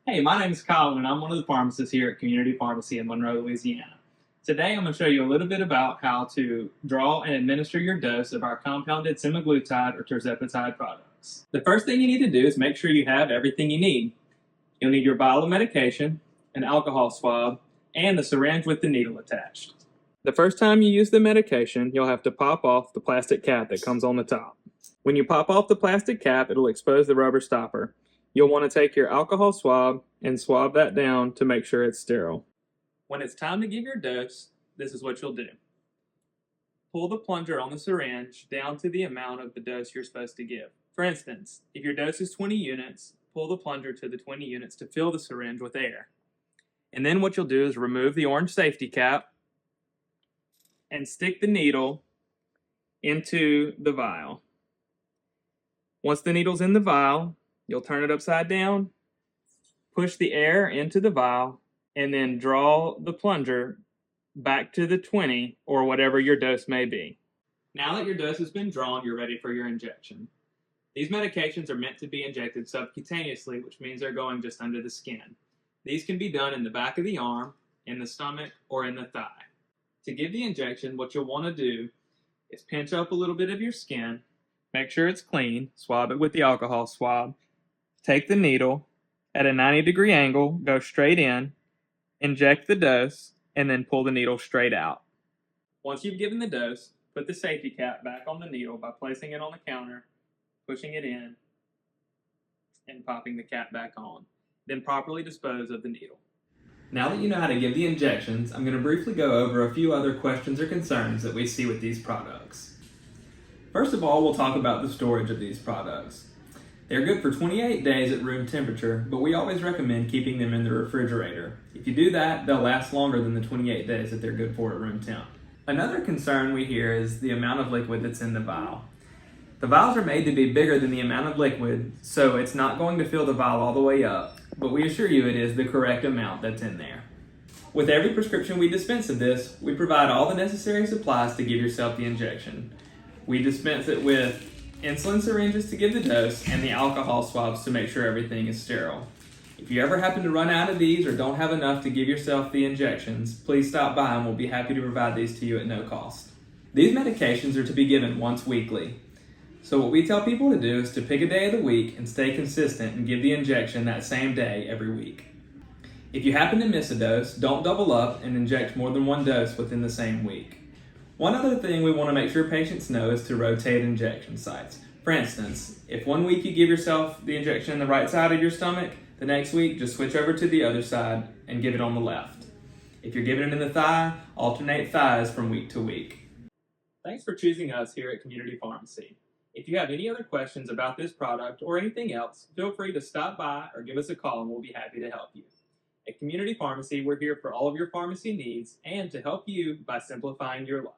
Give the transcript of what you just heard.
Hey, my name is Colin, and I'm one of the pharmacists here at Community Pharmacy in Monroe, Louisiana. Today, I'm going to show you a little bit about how to draw and administer your dose of our compounded semaglutide or tirzepatide products. The first thing you need to do is make sure you have everything you need. You'll need your vial of medication, an alcohol swab, and the syringe with the needle attached. The first time you use the medication, you'll have to pop off the plastic cap that comes on the top. When you pop off the plastic cap, it'll expose the rubber stopper. You'll want to take your alcohol swab and swab that down to make sure it's sterile. When it's time to give your dose, this is what you'll do. Pull the plunger on the syringe down to the amount of the dose you're supposed to give. For instance, if your dose is 20 units, pull the plunger to the 20 units to fill the syringe with air. And then what you'll do is remove the orange safety cap and stick the needle into the vial. Once the needle's in the vial, you'll turn it upside down, push the air into the vial, and then draw the plunger back to the 20 or whatever your dose may be. Now that your dose has been drawn, you're ready for your injection. These medications are meant to be injected subcutaneously, which means they're going just under the skin. These can be done in the back of the arm, in the stomach, or in the thigh. To give the injection, what you'll want to do is pinch up a little bit of your skin, make sure it's clean, swab it with the alcohol swab, take the needle at a 90-degree angle, go straight in, inject the dose, and then pull the needle straight out. Once you've given the dose, put the safety cap back on the needle by placing it on the counter, pushing it in, and popping the cap back on. Then properly dispose of the needle. Now that you know how to give the injections, I'm going to briefly go over a few other questions or concerns that we see with these products. First of all, we'll talk about the storage of these products. They're good for 28 days at room temperature, but we always recommend keeping them in the refrigerator. If you do that, they'll last longer than the 28 days that they're good for at room temp. Another concern we hear is the amount of liquid that's in the vial. The vials are made to be bigger than the amount of liquid, so it's not going to fill the vial all the way up, but we assure you it is the correct amount that's in there. With every prescription we dispense of this, we provide all the necessary supplies to give yourself the injection. We dispense it with insulin syringes to give the dose and the alcohol swabs to make sure everything is sterile. If you ever happen to run out of these or don't have enough to give yourself the injections, please stop by and we'll be happy to provide these to you at no cost. These medications are to be given once weekly. So what we tell people to do is to pick a day of the week and stay consistent and give the injection that same day every week. If you happen to miss a dose, don't double up and inject more than one dose within the same week. One other thing we want to make sure patients know is to rotate injection sites. For instance, if one week you give yourself the injection in the right side of your stomach, the next week just switch over to the other side and give it on the left. If you're giving it in the thigh, alternate thighs from week to week. Thanks for choosing us here at Community Pharmacy. If you have any other questions about this product or anything else, feel free to stop by or give us a call and we'll be happy to help you. At Community Pharmacy, we're here for all of your pharmacy needs and to help you by simplifying your life.